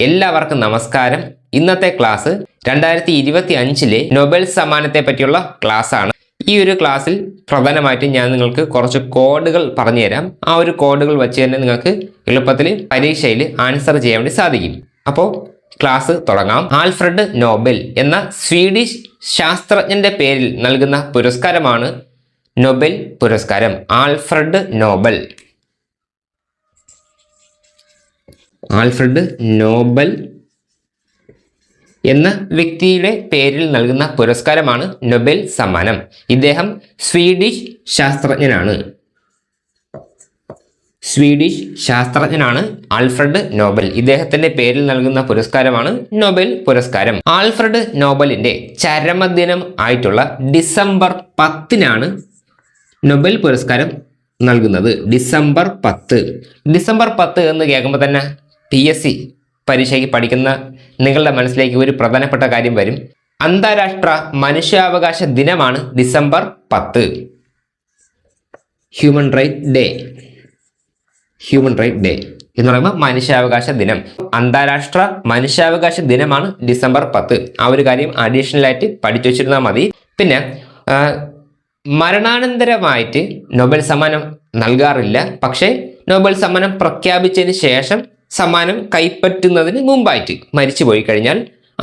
എല്ലാവർക്കും നമസ്കാരം. ഇന്നത്തെ ക്ലാസ് 2025 നൊബേൽ സമ്മാനത്തെ പറ്റിയുള്ള ക്ലാസ് ആണ്. ഈ ഒരു ക്ലാസ്സിൽ പ്രധാനമായിട്ടും ഞാൻ നിങ്ങൾക്ക് കുറച്ച് കോഡുകൾ പറഞ്ഞുതരാം. ആ ഒരു കോഡുകൾ വെച്ച് തന്നെ നിങ്ങൾക്ക് എളുപ്പത്തിൽ പരീക്ഷയിൽ ആൻസർ ചെയ്യാൻ വേണ്ടി സാധിക്കും. അപ്പോൾ ക്ലാസ് തുടങ്ങാം. ആൽഫ്രഡ് നോബൽ എന്ന സ്വീഡിഷ് ശാസ്ത്രജ്ഞന്റെ പേരിൽ നൽകുന്ന പുരസ്കാരമാണ് നൊബേൽ പുരസ്കാരം. Alfred Nobel. ആൽഫ്രഡ് നോബൽ എന്ന വ്യക്തിയുടെ പേരിൽ നൽകുന്ന പുരസ്കാരമാണ് നൊബേൽ സമ്മാനം. ഇദ്ദേഹം സ്വീഡിഷ് ശാസ്ത്രജ്ഞനാണ് ആൽഫ്രഡ് നോബൽ. ഇദ്ദേഹത്തിന്റെ പേരിൽ നൽകുന്ന പുരസ്കാരമാണ് നൊബേൽ പുരസ്കാരം. ആൽഫ്രഡ് നോബലിന്റെ ചരമദിനം ആയിട്ടുള്ള ഡിസംബർ 10 നൊബേൽ പുരസ്കാരം നൽകുന്നത്. ഡിസംബർ 10 എന്ന് കേൾക്കുമ്പോൾ തന്നെ PSC പരീക്ഷയ്ക്ക് പഠിക്കുന്ന നിങ്ങളുടെ മനസ്സിലേക്ക് ഒരു പ്രധാനപ്പെട്ട കാര്യം വരും. അന്താരാഷ്ട്ര മനുഷ്യാവകാശ ദിനമാണ് ഡിസംബർ 10. ഹ്യൂമൻ റൈറ്റ് ഡേ എന്ന് പറയുമ്പോൾ മനുഷ്യാവകാശ ദിനം. അന്താരാഷ്ട്ര മനുഷ്യാവകാശ ദിനമാണ് ഡിസംബർ 10. ആ ഒരു കാര്യം അഡീഷണൽ ആയിട്ട് പഠിച്ചു വെച്ചിരുന്നാൽ മതി. പിന്നെ മരണാനന്തരമായിട്ട് നൊബേൽ സമ്മാനം നൽകാറില്ല. പക്ഷേ നൊബേൽ സമ്മാനം പ്രഖ്യാപിച്ചതിന് ശേഷം സമ്മാനം കൈപ്പറ്റുന്നതിന് മുമ്പായിട്ട് മരിച്ചു പോയി കഴിഞ്ഞാൽ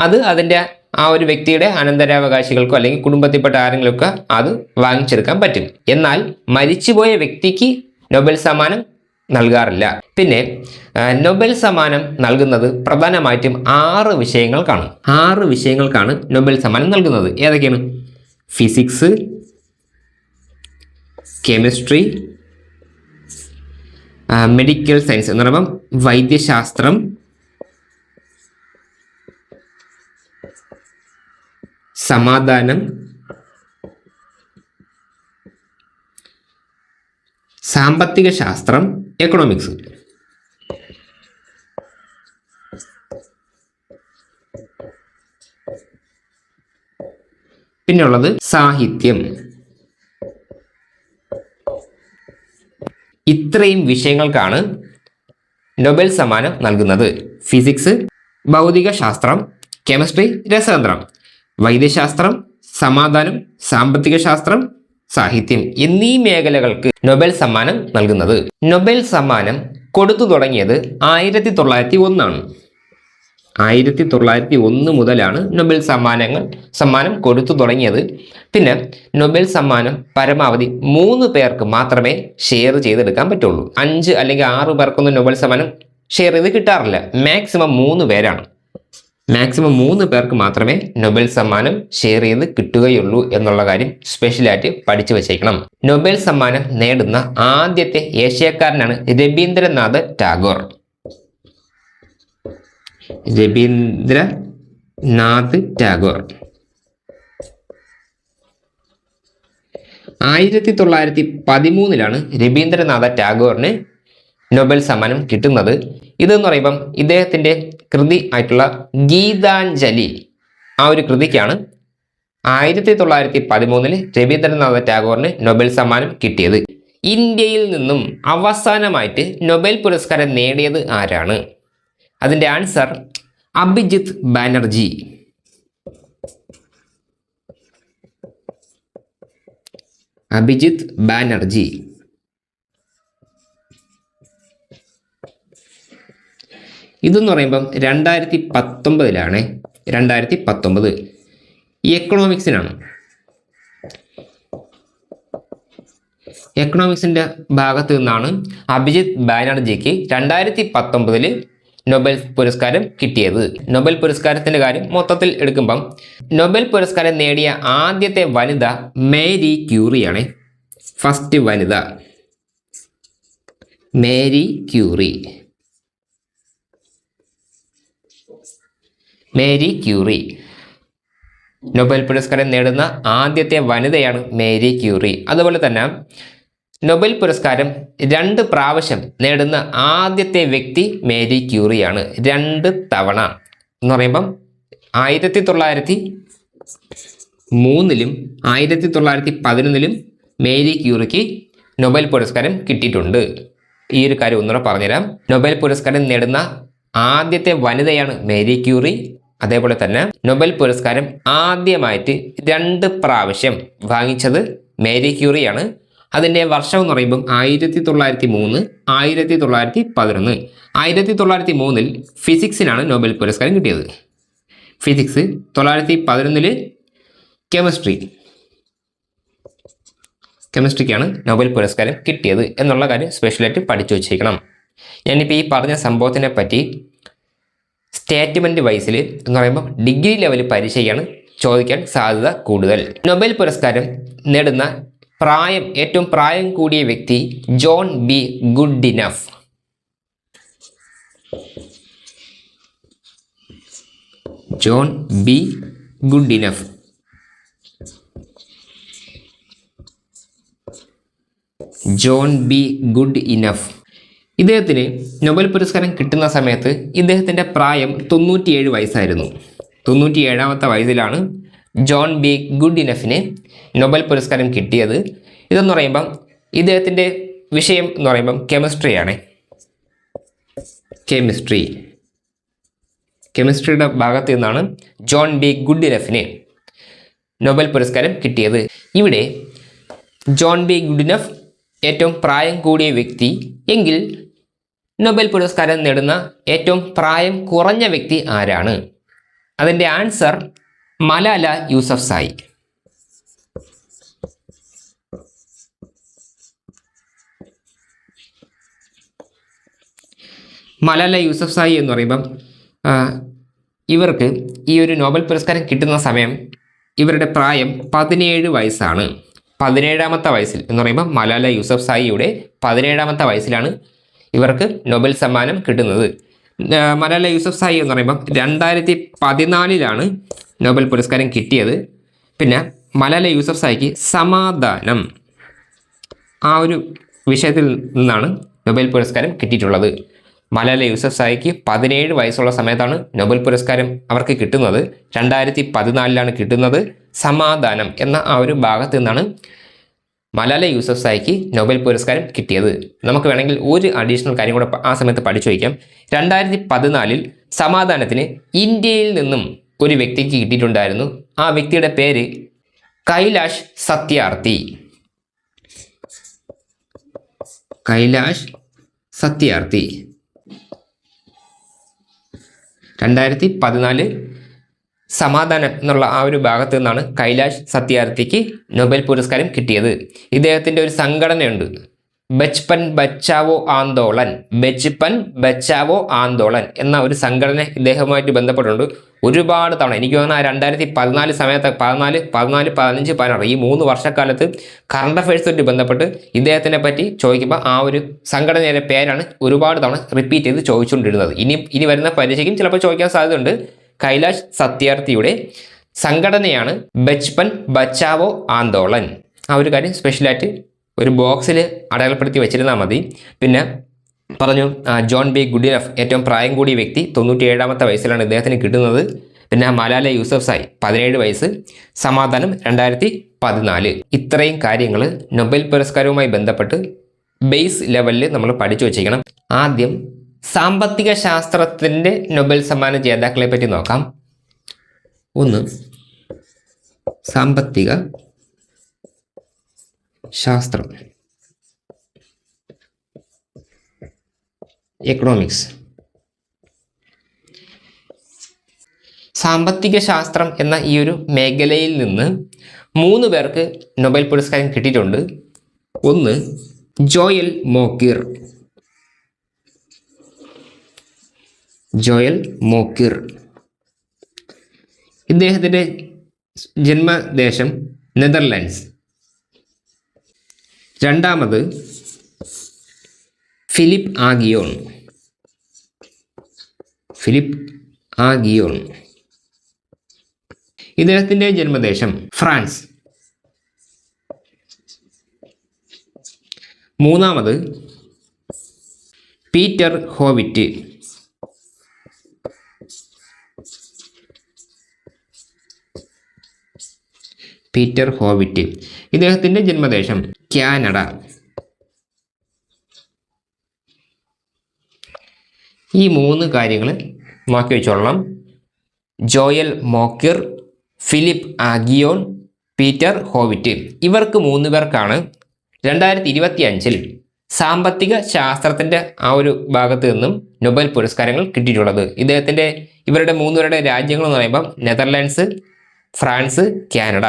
അത് അതിൻ്റെ ആ ഒരു വ്യക്തിയുടെ അനന്തരാവകാശികൾക്കോ അല്ലെങ്കിൽ കുടുംബത്തിൽപ്പെട്ട ആരെങ്കിലുമൊക്കെ അത് വാങ്ങിച്ചെടുക്കാൻ പറ്റും. എന്നാൽ മരിച്ചുപോയ വ്യക്തിക്ക് നൊബേൽ സമ്മാനം നൽകാറില്ല. പിന്നെ നൊബേൽ സമ്മാനം നൽകുന്നത് പ്രധാനമായിട്ടും 6 വിഷയങ്ങൾക്കാണ് നൊബേൽ സമ്മാനം നൽകുന്നത്. ഏതൊക്കെയാണ്? ഫിസിക്സ്, കെമിസ്ട്രി, മെഡിക്കൽ സയൻസ് എന്ന് പറയുമ്പം വൈദ്യശാസ്ത്രം, സമാധാനം, സാമ്പത്തിക ശാസ്ത്രം, എക്കണോമിക്സ്. പിന്നുള്ളത് സാഹിത്യം. ഇത്രയും വിഷയങ്ങൾക്കാണ് നൊബേൽ സമ്മാനം നൽകുന്നത്. ഫിസിക്സ്, ഭൗതിക ശാസ്ത്രം, കെമിസ്ട്രി, രസതന്ത്രം, വൈദ്യശാസ്ത്രം, സമാധാനം, സാമ്പത്തിക ശാസ്ത്രം, സാഹിത്യം എന്നീ മേഖലകൾക്ക് നൊബേൽ സമ്മാനം നൽകുന്നത്. നൊബേൽ സമ്മാനം കൊടുത്തു തുടങ്ങിയത് 1901 1901 മുതലാണ് നൊബേൽ സമ്മാനം കൊടുത്തു തുടങ്ങിയത്. പിന്നെ നൊബേൽ സമ്മാനം പരമാവധി 3 പേർക്ക് മാത്രമേ ഷെയർ ചെയ്തെടുക്കാൻ പറ്റുള്ളൂ. 5 അല്ലെങ്കിൽ 6 പേർക്കൊന്നും നൊബേൽ സമ്മാനം ഷെയർ ചെയ്ത് കിട്ടാറില്ല. മാക്സിമം 3 പേരാണ്. മാക്സിമം 3 പേർക്ക് മാത്രമേ നൊബേൽ സമ്മാനം ഷെയർ ചെയ്ത് കിട്ടുകയുള്ളൂ എന്നുള്ള കാര്യം സ്പെഷ്യലായിട്ട് പഠിച്ചു വച്ചേക്കണം. നൊബേൽ സമ്മാനം നേടുന്ന ആദ്യത്തെ ഏഷ്യക്കാരനാണ് രവീന്ദ്രനാഥ ടാഗോർ. 1913 രവീന്ദ്രനാഥ ടാഗോറിന് നൊബേൽ സമ്മാനം കിട്ടുന്നത്. ഇതെന്ന് പറയുമ്പം ഇദ്ദേഹത്തിൻ്റെ കൃതി ആയിട്ടുള്ള ഗീതാഞ്ജലി, ആ ഒരു കൃതിക്കാണ് 1913 രവീന്ദ്രനാഥ ടാഗോറിന് നൊബേൽ സമ്മാനം കിട്ടിയത്. ഇന്ത്യയിൽ നിന്നും അവസാനമായിട്ട് നൊബേൽ പുരസ്കാരം നേടിയത് ആരാണ്? അതിൻ്റെ ആൻസർ അഭിജിത്ത് ബാനർജി. ഇതെന്ന് പറയുമ്പം 2019 എക്കണോമിക്സിനാണ്. എക്കണോമിക്സിൻ്റെ ഭാഗത്ത് നിന്നാണ് അഭിജിത്ത് ബാനർജിക്ക് 2019 നൊബേൽ പുരസ്കാരം കിട്ടിയത്. നൊബേൽ പുരസ്കാരത്തിൻ്റെ കാര്യം മൊത്തത്തിൽ എടുക്കുമ്പം നൊബേൽ പുരസ്കാരം നേടിയ ആദ്യത്തെ വനിത മേരി ക്യൂറിയാണ്. ഫസ്റ്റ് വനിത മേരി ക്യൂറി. നൊബേൽ പുരസ്കാരം നേടുന്ന ആദ്യത്തെ വനിതയാണ് മേരി ക്യൂറി. അതുപോലെ തന്നെ നൊബേൽ പുരസ്കാരം 2 പ്രാവശ്യം നേടുന്ന ആദ്യത്തെ വ്യക്തി മേരി ക്യൂറിയാണ്. 2 തവണ എന്ന് പറയുമ്പം 1903 1911 മേരി ക്യൂറിക്ക് നൊബേൽ പുരസ്കാരം കിട്ടിയിട്ടുണ്ട്. ഈ ഒരു കാര്യം ഒന്നുകൂടെ പറഞ്ഞുതരാം. നൊബേൽ പുരസ്കാരം നേടുന്ന ആദ്യത്തെ വനിതയാണ് മേരി ക്യൂറി. അതേപോലെ തന്നെ നൊബേൽ പുരസ്കാരം ആദ്യമായിട്ട് 2 പ്രാവശ്യം വാങ്ങിച്ചത് മേരി ക്യൂറിയാണ്. അതിൻ്റെ വർഷം എന്ന് പറയുമ്പം 1903, 1911. 1903 ഫിസിക്സിനാണ് നൊബേൽ പുരസ്കാരം കിട്ടിയത്. ഫിസിക്സ്. 1911 കെമിസ്ട്രിക്കാണ് നൊബേൽ പുരസ്കാരം കിട്ടിയത് എന്നുള്ള കാര്യം സ്പെഷ്യലായിട്ട് പഠിച്ചു വച്ചേക്കണം. ഞാനിപ്പോൾ ഈ പറഞ്ഞ സംഭവത്തിനെ പറ്റി സ്റ്റേറ്റ്മെൻറ്റ് വൈസിൽ എന്ന് പറയുമ്പോൾ ഡിഗ്രി ലെവൽ പരീക്ഷയ്ക്കാണ് ചോദിക്കാൻ സാധ്യത കൂടുതൽ. നൊബേൽ പുരസ്കാരം നേടുന്ന ഏറ്റവും പ്രായം കൂടിയ വ്യക്തി John B Goodenough. John B Goodenough. John B Goodenough. ഇദ്ദേഹത്തിന് നൊബേൽ പുരസ്കാരം കിട്ടുന്ന സമയത്ത് ഇദ്ദേഹത്തിൻ്റെ പ്രായം 97 വയസ്സായിരുന്നു. 97ാമത്തെ വയസ്സിലാണ് ജോൺ ബി ഗുഡ് ഇനഫിന് നൊബേൽ പുരസ്കാരം കിട്ടിയത്. ഇതെന്ന് പറയുമ്പം ഇദ്ദേഹത്തിൻ്റെ വിഷയം എന്ന് പറയുമ്പം കെമിസ്ട്രിയാണ്. കെമിസ്ട്രിയുടെ ഭാഗത്ത് നിന്നാണ് ജോൺ ബി ഗുഡ് ഇനഫിന് നൊബേൽ പുരസ്കാരം കിട്ടിയത്. ഇവിടെ ജോൺ ബി ഗുഡ് ഇനഫ് ഏറ്റവും പ്രായം കൂടിയ വ്യക്തി എങ്കിൽ നൊബേൽ പുരസ്കാരം നേടുന്ന ഏറ്റവും പ്രായം കുറഞ്ഞ വ്യക്തി ആരാണ്? അതിൻ്റെ ആൻസർ മലാല യൂസഫ്സായി. മലാല യൂസഫ്സായി എന്ന് പറയുമ്പം ഇവർക്ക് ഈ ഒരു നൊബേൽ പുരസ്കാരം കിട്ടുന്ന സമയം ഇവരുടെ പ്രായം 17 വയസ്സാണ്. 17ാമത്തെ വയസ്സിൽ എന്ന് പറയുമ്പോൾ മലാല യൂസഫ്സായിയുടെ 17ാമത്തെ വയസ്സിലാണ് ഇവർക്ക് നൊബേൽ സമ്മാനം കിട്ടുന്നത്. മലാല യൂസഫ്സായി എന്ന് പറയുമ്പം 2014 നൊബേൽ പുരസ്കാരം കിട്ടിയത്. പിന്നെ മലാല യൂസഫ്സായിക്ക് സമാധാനം ആ ഒരു വിഷയത്തിൽ നിന്നാണ് നൊബേൽ പുരസ്കാരം കിട്ടിയിട്ടുള്ളത്. മലാല യൂസഫ്സായിക്ക് 17 വയസ്സുള്ള സമയത്താണ് നൊബേൽ പുരസ്കാരം അവർക്ക് കിട്ടുന്നത്. 2014 കിട്ടുന്നത്. സമാധാനം എന്ന ആ ഒരു ഭാഗത്ത് നിന്നാണ് മലാല യൂസഫ്സായിക്ക് നൊബേൽ പുരസ്കാരം കിട്ടിയത്. നമുക്ക് വേണമെങ്കിൽ ഒരു അഡീഷണൽ കാര്യം കൂടെ ആ സമയത്ത് പഠിച്ചു വയ്ക്കാം. 2014 സമാധാനത്തിന് ഇന്ത്യയിൽ നിന്നും ഒരു വ്യക്തിക്ക് കിട്ടിയിട്ടുണ്ടായിരുന്നു. ആ വ്യക്തിയുടെ പേര് കൈലാഷ് സത്യാർത്ഥി. 2014 സമാധാനം എന്നുള്ള ആ ഒരു ഭാഗത്ത് നിന്നാണ് കൈലാഷ് സത്യാർത്ഥിക്ക് നൊബേൽ പുരസ്കാരം കിട്ടിയത്. ഇദ്ദേഹത്തിൻ്റെ ഒരു സംഘടനയുണ്ട്, ബച്പൻ ബച്ചാവോ ആന്തോളൻ എന്ന ഒരു സംഘടന ഇദ്ദേഹവുമായിട്ട് ബന്ധപ്പെട്ടുണ്ട്. ഒരുപാട് തവണ എനിക്ക് തോന്നുന്നു 2014 സമയത്ത് 14, 15, 16 ഈ 3 വർഷക്കാലത്ത് കറണ്ട് അഫയേഴ്സുമായിട്ട് ബന്ധപ്പെട്ട് ഇദ്ദേഹത്തിനെ പറ്റി ചോദിക്കുമ്പോൾ ആ ഒരു സംഘടനയുടെ പേരാണ് ഒരുപാട് തവണ റിപ്പീറ്റ് ചെയ്ത് ചോദിച്ചുകൊണ്ടിരുന്നത്. ഇനി വരുന്ന പരീക്ഷയ്ക്കും ചിലപ്പോൾ ചോദിക്കാൻ സാധ്യതയുണ്ട്. കൈലാഷ് സത്യാർത്ഥിയുടെ സംഘടനയാണ് ബച്പൻ ബച്ചാവോ ആന്തോളൻ. ആ ഒരു കാര്യം സ്പെഷ്യലായിട്ട് ഒരു ബോക്സിൽ അടയാളപ്പെടുത്തി വെച്ചിരുന്നാൽ മതി. പിന്നെ പറഞ്ഞു ജോൺ ബി ഗുഡ് ഇനഫ് ഏറ്റവും പ്രായം കൂടിയ വ്യക്തി 97ാമത്തെ വയസ്സിലാണ് ഇദ്ദേഹത്തിന് കിട്ടുന്നത്. പിന്നെ മലാല യൂസഫ്സായി 17 വയസ്സ്, സമാധാനം 2014. ഇത്രയും കാര്യങ്ങൾ നൊബേൽ പുരസ്കാരവുമായി ബന്ധപ്പെട്ട് ബേസ് ലെവലിൽ നമ്മൾ പഠിച്ചു വച്ചിരിക്കണം. ആദ്യം സാമ്പത്തിക ശാസ്ത്രത്തിൻ്റെ നൊബേൽ സമ്മാന ജേതാക്കളെ പറ്റി നോക്കാം. 1 സാമ്പത്തിക ശാസ്ത്രം, എക്കണോമിക്സ്. സാമ്പത്തിക ശാസ്ത്രം എന്ന ഈ ഒരു മേഖലയിൽ നിന്ന് 3 പേർക്ക് നൊബേൽ പുരസ്കാരം കിട്ടിയിട്ടുണ്ട്. 1 ജോയൽ മോക്കിർ. ഇദ്ദേഹത്തിൻ്റെ ജന്മദേശം നെതർലാൻഡ്സ്. 2 ഫിലിപ്പ് ആഗിയോൺ. ഇദ്ദേഹത്തിൻ്റെ ജന്മദേശം ഫ്രാൻസ്. 3 പീറ്റർ ഹോവിറ്റ്. ഇദ്ദേഹത്തിൻ്റെ ജന്മദേശം കാനഡ. ഈ 3 കാര്യങ്ങൾ മാറ്റി വെച്ചോളണം. Joel Mokyr, Philippe Aghion, Peter Howitt. ഇവർക്ക് 3 പേർക്കാണ് 2025 സാമ്പത്തിക ശാസ്ത്രത്തിൻ്റെ ആ ഒരു ഭാഗത്ത് നിന്നും നൊബേൽ പുരസ്കാരങ്ങൾ കിട്ടിയിട്ടുള്ളത്. ഇവരുടെ 3 പേരുടെ രാജ്യങ്ങൾ എന്ന് പറയുമ്പോൾ നെതർലാൻഡ്സ്, ഫ്രാൻസ്, കാനഡ.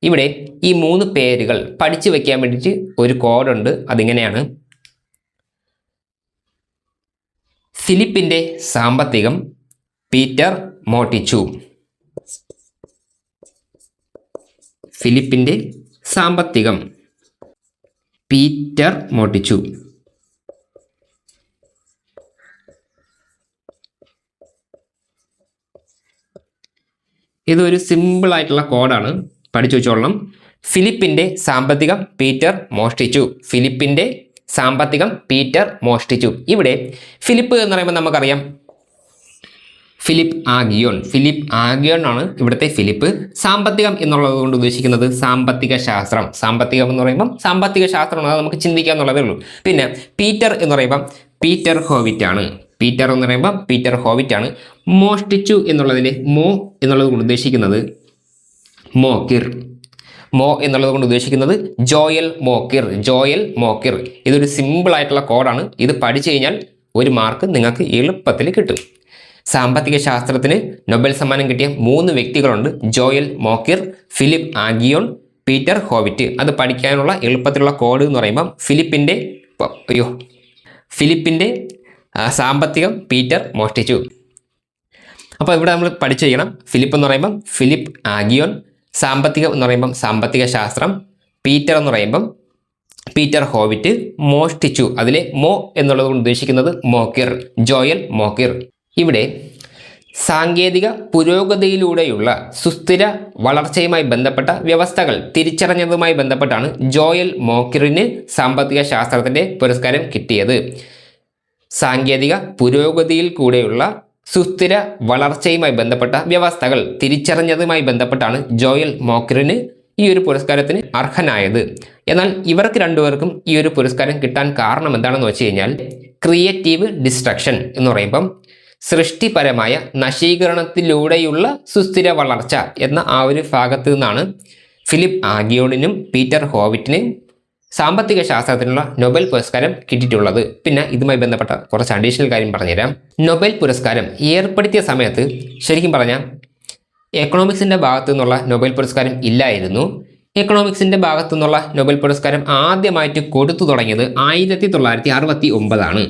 ഇവിടെ ഈ 3 പേരുകൾ പഠിച്ചു വെക്കാൻ വേണ്ടിയിട്ട് ഒരു കോഡുണ്ട്. അതിങ്ങനെയാണ്: ഫിലിപ്പിൻ്റെ സാമ്പത്തികം പീറ്റർ മോട്ടിച്ചു. ഫിലിപ്പിൻ്റെ സാമ്പത്തികം പീറ്റർ മോട്ടിച്ചു. ഇതൊരു സിമ്പിൾ ആയിട്ടുള്ള കോഡാണ്, പഠിച്ചു വെച്ചോളണം. ഫിലിപ്പിൻ്റെ സാമ്പത്തികം പീറ്റർ മോഷ്ടിച്ചു. ഫിലിപ്പിൻ്റെ സാമ്പത്തികം പീറ്റർ മോഷ്ടിച്ചു. ഇവിടെ ഫിലിപ്പ് എന്ന് പറയുമ്പോൾ നമുക്കറിയാം ഫിലിപ്പ് ആഗിയോൺ ആണ് ഇവിടുത്തെ ഫിലിപ്പ്. സാമ്പത്തികം എന്നുള്ളത് കൊണ്ട് ഉദ്ദേശിക്കുന്നത് സാമ്പത്തിക ശാസ്ത്രം. സാമ്പത്തികം എന്ന് പറയുമ്പോൾ സാമ്പത്തിക ശാസ്ത്രം, അത് നമുക്ക് ചിന്തിക്കുക എന്നുള്ളതേ ഉള്ളൂ. പിന്നെ പീറ്റർ എന്ന് പറയുമ്പോൾ പീറ്റർ ഹോവിറ്റ് ആണ്. മോഷ്ടിച്ചു എന്നുള്ളതിൽ മോ എന്നുള്ളത് കൊണ്ട് ഉദ്ദേശിക്കുന്നത് ജോയൽ മോക്കിർ. ഇതൊരു സിമ്പിൾ ആയിട്ടുള്ള കോഡാണ്. ഇത് പഠിച്ചു കഴിഞ്ഞാൽ 1 മാർക്ക് നിങ്ങൾക്ക് എളുപ്പത്തിൽ കിട്ടും. സാമ്പത്തിക ശാസ്ത്രത്തിന് നൊബേൽ സമ്മാനം കിട്ടിയ 3 വ്യക്തികളുണ്ട്: Joel Mokyr, Philippe Aghion, Peter Howitt. അത് പഠിക്കാനുള്ള എളുപ്പത്തിലുള്ള കോഡ് എന്ന് പറയുമ്പം ഫിലിപ്പിൻ്റെ സാമ്പത്തികം പീറ്റർ മോഷ്ടിച്ചു. അപ്പോൾ ഇവിടെ നമ്മൾ പഠിച്ചു ചെയ്യണം. ഫിലിപ്പ് എന്ന് പറയുമ്പം ഫിലിപ്പ് ആഗിയോൺ, സാമ്പത്തികം എന്ന് പറയുമ്പം സാമ്പത്തിക ശാസ്ത്രം, പീറ്റർ എന്ന് പറയുമ്പം പീറ്റർ ഹോവിറ്റ്, മോഷ്ടിച്ചു അതിലെ മോ എന്നുള്ളത് കൊണ്ട് ഉദ്ദേശിക്കുന്നത് ജോയൽ മോക്കിർ. ഇവിടെ സാങ്കേതിക പുരോഗതിയിലൂടെയുള്ള സുസ്ഥിര വളർച്ചയുമായി ബന്ധപ്പെട്ട വ്യവസ്ഥകൾ തിരിച്ചറിഞ്ഞതുമായി ബന്ധപ്പെട്ടാണ് ജോയൽ മോക്കിറിന് സാമ്പത്തിക ശാസ്ത്രത്തിൻ്റെ പുരസ്കാരം കിട്ടിയത്. സാങ്കേതിക പുരോഗതിയിൽ കൂടെയുള്ള സുസ്ഥിര വളർച്ചയുമായി ബന്ധപ്പെട്ട വ്യവസ്ഥകൾ തിരിച്ചറിഞ്ഞതുമായി ബന്ധപ്പെട്ടാണ് ജോയൽ മോക്കിറിന് ഈ ഒരു പുരസ്കാരത്തിന് അർഹനായത്. എന്നാൽ ഇവർക്ക് 2 പേർക്കും ഈ ഒരു പുരസ്കാരം കിട്ടാൻ കാരണം എന്താണെന്ന് വെച്ച് കഴിഞ്ഞാൽ ക്രിയേറ്റീവ് ഡിസ്ട്രക്ഷൻ എന്ന് പറയുമ്പം സൃഷ്ടിപരമായ നശീകരണത്തിലൂടെയുള്ള സുസ്ഥിര വളർച്ച എന്ന ആ ഒരു ഭാഗത്ത് നിന്നാണ് ഫിലിപ്പ് ആഗിയോണിനും പീറ്റർ ഹോവിറ്റിനും സാമ്പത്തിക ശാസ്ത്രത്തിനുള്ള നൊബേൽ പുരസ്കാരം കിട്ടിയിട്ടുള്ളത്. പിന്നെ ഇതുമായി ബന്ധപ്പെട്ട കുറച്ച് അഡീഷണൽ കാര്യം പറഞ്ഞുതരാം. നൊബേൽ പുരസ്കാരം ഏർപ്പെടുത്തിയ സമയത്ത് ശരിക്കും പറഞ്ഞാൽ എക്കണോമിക്സിൻ്റെ ഭാഗത്തു നിന്നുള്ള നൊബേൽ പുരസ്കാരം ഇല്ലായിരുന്നു. എക്കണോമിക്സിൻ്റെ ഭാഗത്തു നിന്നുള്ള നൊബേൽ പുരസ്കാരം ആദ്യമായിട്ട് കൊടുത്തു തുടങ്ങിയത് 1969 ആണ്.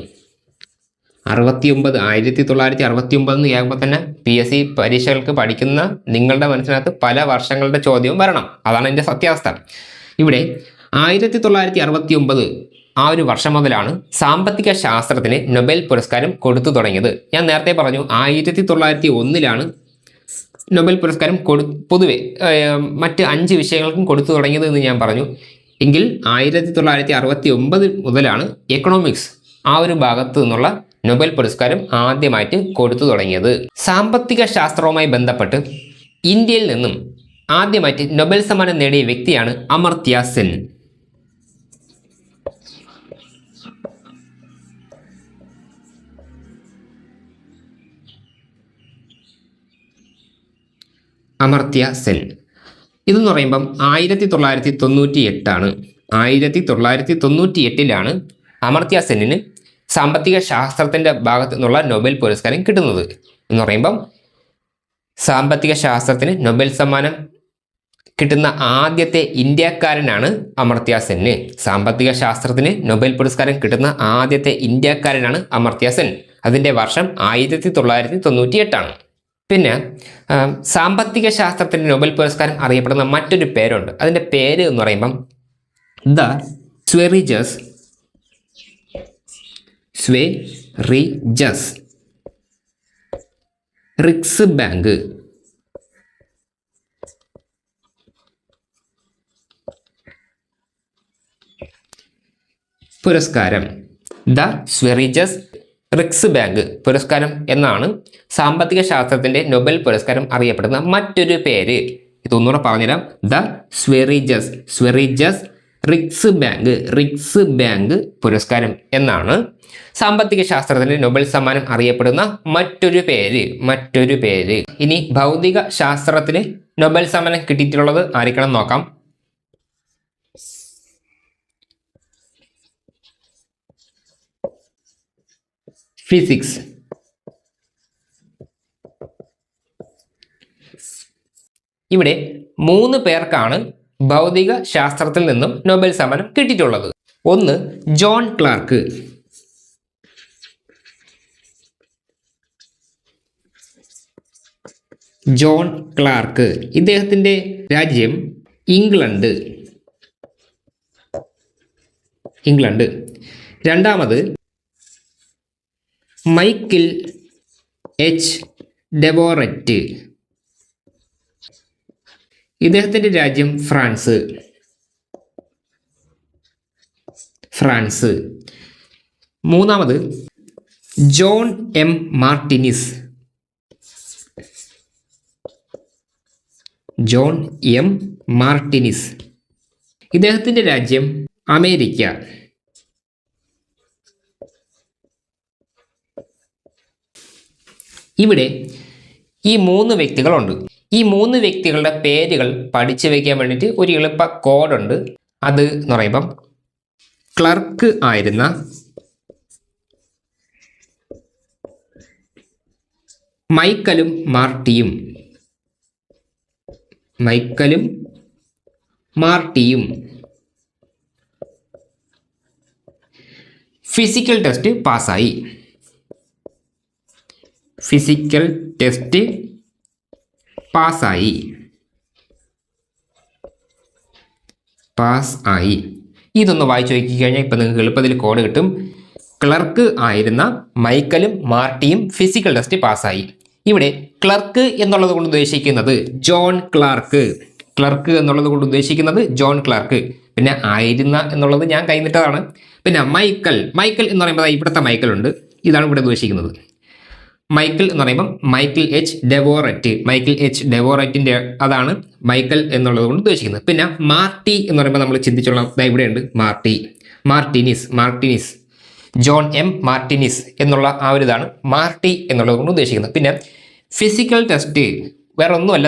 1969 എന്ന് കേൾക്കുമ്പോൾ തന്നെ PSC പരീക്ഷകൾക്ക് പഠിക്കുന്ന നിങ്ങളുടെ മനസ്സിനകത്ത് പല വർഷങ്ങളുടെ ചോദ്യവും വരണം. അതാണ് എൻ്റെ സത്യാവസ്ഥ. ഇവിടെ 1969 ആ ഒരു വർഷം മുതലാണ് സാമ്പത്തിക ശാസ്ത്രത്തിന് നൊബേൽ പുരസ്കാരം കൊടുത്തു തുടങ്ങിയത്. ഞാൻ നേരത്തെ പറഞ്ഞു 1901 നൊബേൽ പുരസ്കാരം പൊതുവെ മറ്റ് 5 വിഷയങ്ങൾക്കും കൊടുത്തു തുടങ്ങിയത് എന്ന് ഞാൻ പറഞ്ഞു. എങ്കിൽ 1969 മുതലാണ് എക്കണോമിക്സ് ആ ഒരു ഭാഗത്തു നിന്നുള്ള നൊബേൽ പുരസ്കാരം ആദ്യമായിട്ട് കൊടുത്തു തുടങ്ങിയത്. സാമ്പത്തിക ശാസ്ത്രവുമായി ബന്ധപ്പെട്ട് ഇന്ത്യയിൽ നിന്നും ആദ്യമായിട്ട് നൊബേൽ സമ്മാനം നേടിയ വ്യക്തിയാണ് അമർത്യ സെൻ. അമർത്യ സെൻ ഇതെന്ന് പറയുമ്പം 1998 ആണ്. 1998 അമർത്യ സെന്നിന് സാമ്പത്തിക ശാസ്ത്രത്തിൻ്റെ ഭാഗത്തു നിന്നുള്ള നൊബേൽ പുരസ്കാരം കിട്ടുന്നത്. എന്ന് പറയുമ്പം സാമ്പത്തിക ശാസ്ത്രത്തിന് നൊബേൽ സമ്മാനം കിട്ടുന്ന ആദ്യത്തെ ഇന്ത്യക്കാരനാണ് അമർത്യ സെൻ. സാമ്പത്തിക ശാസ്ത്രത്തിന് നൊബേൽ പുരസ്കാരം കിട്ടുന്ന ആദ്യത്തെ ഇന്ത്യക്കാരനാണ് അമർത്യ സെൻ. അതിൻ്റെ വർഷം 1998 ആണ്. പിന്നെ സാമ്പത്തിക ശാസ്ത്രത്തിന് നൊബേൽ പുരസ്കാരം അറിയപ്പെടുന്ന മറ്റൊരു പേരുണ്ട്. അതിൻ്റെ പേര് എന്ന് പറയുമ്പം ദ സ്വെറിജസ് റിക്സ് ബാങ്ക് പുരസ്കാരം. ദ സ്വെറിജസ് റിക്സ് ബാങ്ക് പുരസ്കാരം എന്നാണ് സാമ്പത്തിക ശാസ്ത്രത്തിൻ്റെ നൊബേൽ പുരസ്കാരം അറിയപ്പെടുന്ന മറ്റൊരു പേര്. ഇതൊന്നുകൂടെ പറഞ്ഞുതരാം. ദ സ്വെറിജസ് റിക്സ് ബാങ്ക് പുരസ്കാരം എന്നാണ് സാമ്പത്തിക ശാസ്ത്രത്തിന് നൊബേൽ സമ്മാനം അറിയപ്പെടുന്ന മറ്റൊരു പേര്. ഇനി ഭൗതിക ശാസ്ത്രത്തിന് നൊബേൽ സമ്മാനം കിട്ടിയിട്ടുള്ളത് ആയിരിക്കണം നോക്കാം. ഫിസിക്സ്. ഇവിടെ 3 പേർക്കാണ് ഭൗതിക ശാസ്ത്രത്തിൽ നിന്നും നൊബേൽ സമ്മാനം കിട്ടിയിട്ടുള്ളത്. ഒന്ന് ജോൺ ക്ലാർക്ക്. ഇദ്ദേഹത്തിന്റെ രാജ്യം ഇംഗ്ലണ്ട്. രണ്ടാമത് മൈക്കിൾ എച്ച് ഡെവോററ്റ്. ഇദ്ദേഹത്തിന്റെ രാജ്യം ഫ്രാൻസ്. മൂന്നാമത് ജോൺ എം മാർട്ടിനിസ്. ഇദ്ദേഹത്തിന്റെ രാജ്യം അമേരിക്ക. ഇവിടെ ഈ 3 വ്യക്തികളുണ്ട്. ഈ 3 വ്യക്തികളുടെ പേരുകൾ പഠിച്ചു വയ്ക്കാൻ വേണ്ടിയിട്ട് ഒരു എളുപ്പ കോഡുണ്ട്. അത് എന്ന് പറയുമ്പം ക്ലർക്ക് ആയിരുന്ന മൈക്കലും മാർട്ടിയും ഫിസിക്കൽ ടെസ്റ്റ് പാസ്സായി. ഇതൊന്ന് വായിച്ചു നോക്കി കഴിഞ്ഞാൽ ഇപ്പം നിങ്ങൾക്ക് എളുപ്പത്തിൽ കോഡ് കിട്ടും. ക്ലർക്ക് ആയിരുന്ന മൈക്കലും മാർട്ടിയും ഫിസിക്കൽ ടെസ്റ്റ് പാസ്സായി. ഇവിടെ ക്ലർക്ക് എന്നുള്ളത് കൊണ്ട് ഉദ്ദേശിക്കുന്നത് ജോൺ ക്ലാർക്ക്. പിന്നെ ആയിരുന്ന എന്നുള്ളത് ഞാൻ കൈനിട്ടതാണ്. പിന്നെ മൈക്കൽ എന്ന് പറയുമ്പോൾ ഇവിടുത്തെ മൈക്കൽ ഉണ്ട്. ഇതാണ് ഇവിടെ ഉദ്ദേശിക്കുന്നത്. മൈക്കിൾ എന്ന് പറയുമ്പം മൈക്കിൾ എച്ച് ഡെവോററ്റിൻ്റെ അതാണ് മൈക്കൽ എന്നുള്ളത് കൊണ്ട് ഉദ്ദേശിക്കുന്നത്. പിന്നെ മാർട്ടി എന്ന് പറയുമ്പോൾ നമ്മൾ ചിന്തിച്ചോളാം, ഇവിടെയുണ്ട് മാർട്ടിനിസ് ജോൺ എം മാർട്ടിനിസ് എന്നുള്ള ആ ഒരു ഇതാണ് മാർട്ടി എന്നുള്ളത് കൊണ്ട് ഉദ്ദേശിക്കുന്നത്. പിന്നെ ഫിസിക്കൽ ടെസ്റ്റ് വേറെ ഒന്നുമല്ല,